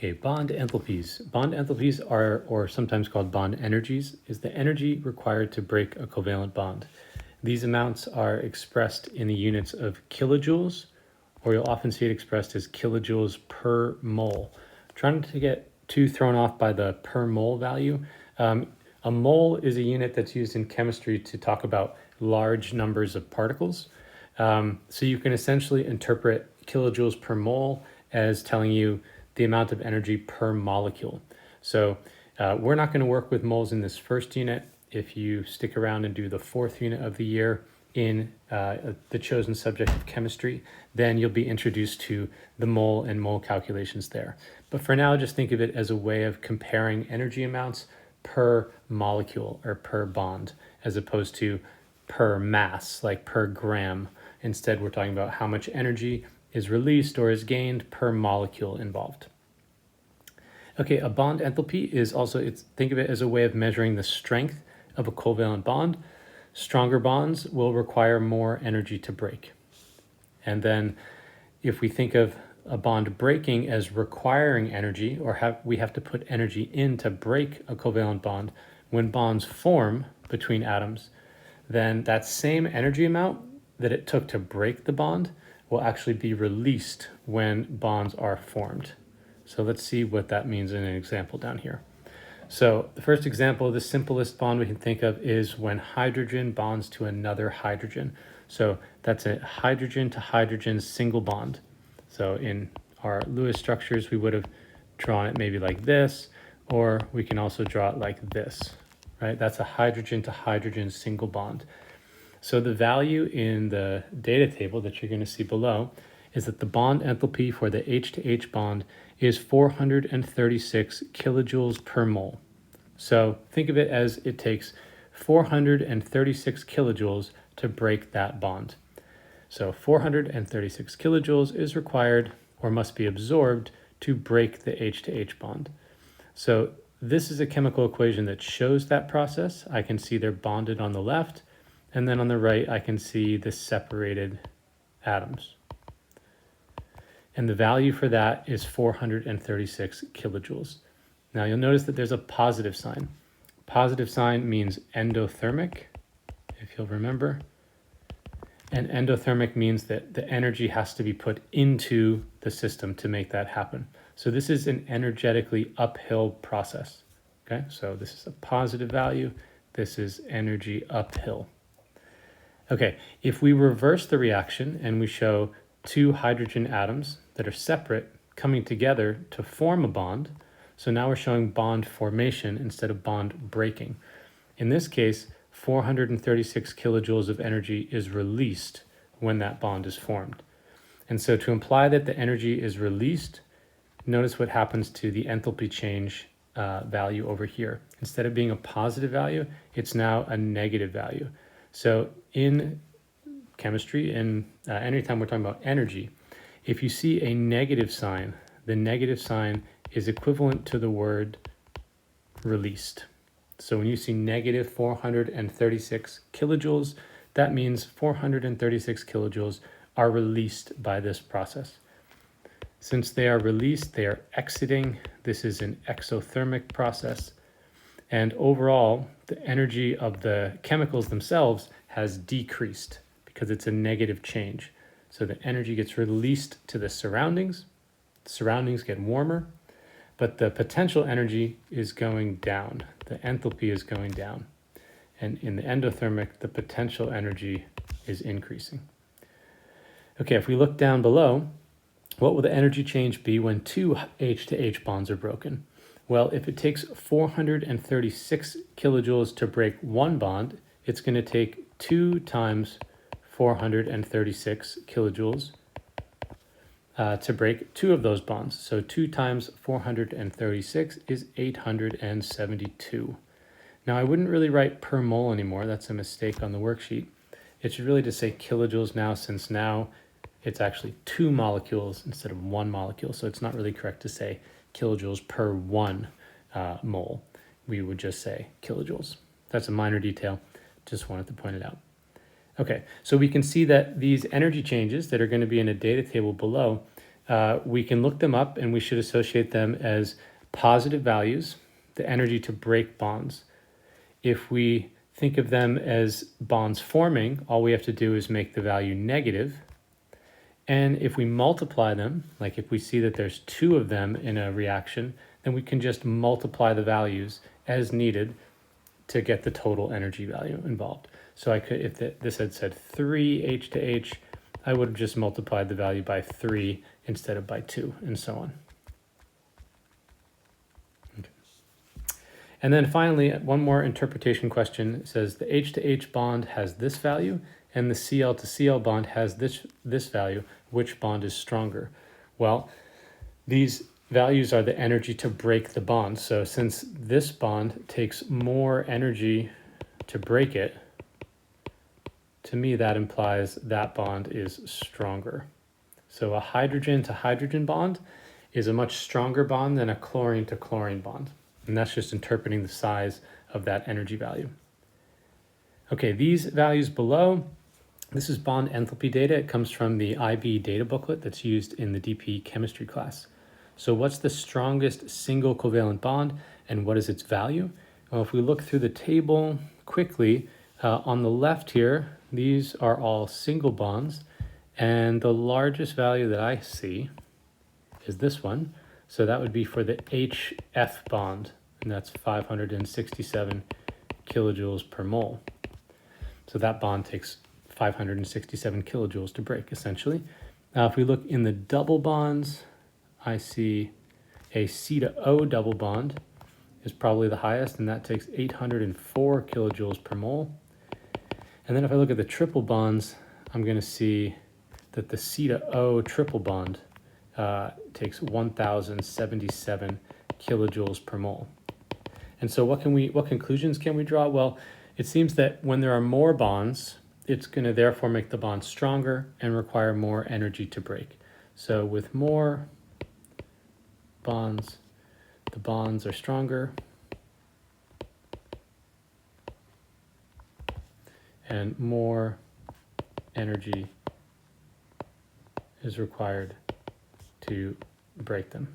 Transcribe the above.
Okay, bond enthalpies. Bond enthalpies are, or sometimes called bond energies, is the energy required to break a covalent bond. These amounts are expressed in the units of kilojoules, or you'll often see it expressed as kilojoules per mole. Trying to get too thrown off by the per mole value. A mole is a unit that's used in chemistry to talk about large numbers of particles. So you can essentially interpret kilojoules per mole as telling you the amount of energy per molecule. So we're not going to work with moles in this first unit. If you stick around and do the fourth unit of the year in the chosen subject of chemistry, then you'll be introduced to the mole and mole calculations there. But for now, just think of it as a way of comparing energy amounts per molecule or per bond, as opposed to per mass, like per gram. Instead, we're talking about how much energy is released or is gained per molecule involved. Okay, a bond enthalpy is also, think of it as a way of measuring the strength of a covalent bond. Stronger bonds will require more energy to break. And then if we think of a bond breaking as requiring energy, or we have to put energy in to break a covalent bond, when bonds form between atoms, then that same energy amount that it took to break the bond will actually be released when bonds are formed. So let's see what that means in an example down here. So the first example, the simplest bond we can think of is when hydrogen bonds to another hydrogen. So that's a hydrogen to hydrogen single bond. So in our Lewis structures, we would have drawn it maybe like this, or we can also draw it like this, right? That's a hydrogen to hydrogen single bond. So the value in the data table that you're going to see below is that the bond enthalpy for the H to H bond is 436 kilojoules per mole. So think of it as it takes 436 kilojoules to break that bond. So 436 kilojoules is required or must be absorbed to break the H to H bond. So this is a chemical equation that shows that process. I can see they're bonded on the left, and then on the right, I can see the separated atoms. And the value for that is 436 kilojoules. Now you'll notice that there's a positive sign. Positive sign means endothermic, if you'll remember. And endothermic means that the energy has to be put into the system to make that happen. So this is an energetically uphill process. Okay, so this is a positive value. This is energy uphill. Okay, if we reverse the reaction and we show two hydrogen atoms that are separate coming together to form a bond, so now we're showing bond formation instead of bond breaking. In this case, 436 kilojoules of energy is released when that bond is formed. And so to imply that the energy is released, notice what happens to the enthalpy change value over here. Instead of being a positive value, it's now a negative value. So in chemistry, and anytime we're talking about energy, if you see a negative sign, the negative sign is equivalent to the word released. So when you see negative 436 kilojoules, that means 436 kilojoules are released by this process. Since they are released, they are exiting. This is an exothermic process. And overall, the energy of the chemicals themselves has decreased because it's a negative change. So the energy gets released to the surroundings get warmer, but the potential energy is going down. The enthalpy is going down. And in the endothermic, the potential energy is increasing. Okay, if we look down below, what will the energy change be when two H to H bonds are broken? Well, if it takes 436 kilojoules to break one bond, it's going to take 2 times 436 kilojoules to break two of those bonds. So 2 times 436 is 872. Now I wouldn't really write per mole anymore. That's a mistake on the worksheet. It should really just say kilojoules now, since now it's actually 2 molecules instead of 1 molecule. So it's not really correct to say kilojoules per 1 mole. We would just say kilojoules. That's a minor detail. Just wanted to point it out. Okay, so we can see that these energy changes that are going to be in a data table below, we can look them up and we should associate them as positive values, the energy to break bonds. If we think of them as bonds forming, all we have to do is make the value negative. And if we multiply them, like if we see that there's two of them in a reaction, then we can just multiply the values as needed to get the total energy value involved. So I could, if this had said 3 H to H, I would have just multiplied the value by 3 instead of by 2, and so on. Okay. And then finally, one more interpretation question. It says the H to H bond has this value, and the Cl to Cl bond has this value. Which bond is stronger? Well, these values are the energy to break the bond. So since this bond takes more energy to break it, to me that implies that bond is stronger. So a hydrogen to hydrogen bond is a much stronger bond than a chlorine to chlorine bond. And that's just interpreting the size of that energy value. Okay, these values below, this is bond enthalpy data. It comes from the IB data booklet that's used in the DP chemistry class. So what's the strongest single covalent bond and what is its value? Well, if we look through the table quickly, on the left here, these are all single bonds, and the largest value that I see is this one. So that would be for the HF bond, and that's 567 kilojoules per mole. So that bond takes 567 kilojoules to break, essentially. Now, if we look in the double bonds, I see a C to O double bond is probably the highest, and that takes 804 kilojoules per mole. And then if I look at the triple bonds, I'm going to see that the C to O triple bond takes 1,077 kilojoules per mole. And so what conclusions can we draw? Well, it seems that when there are more bonds, it's going to therefore make the bond stronger and require more energy to break. So with more bonds, the bonds are stronger, and more energy is required to break them.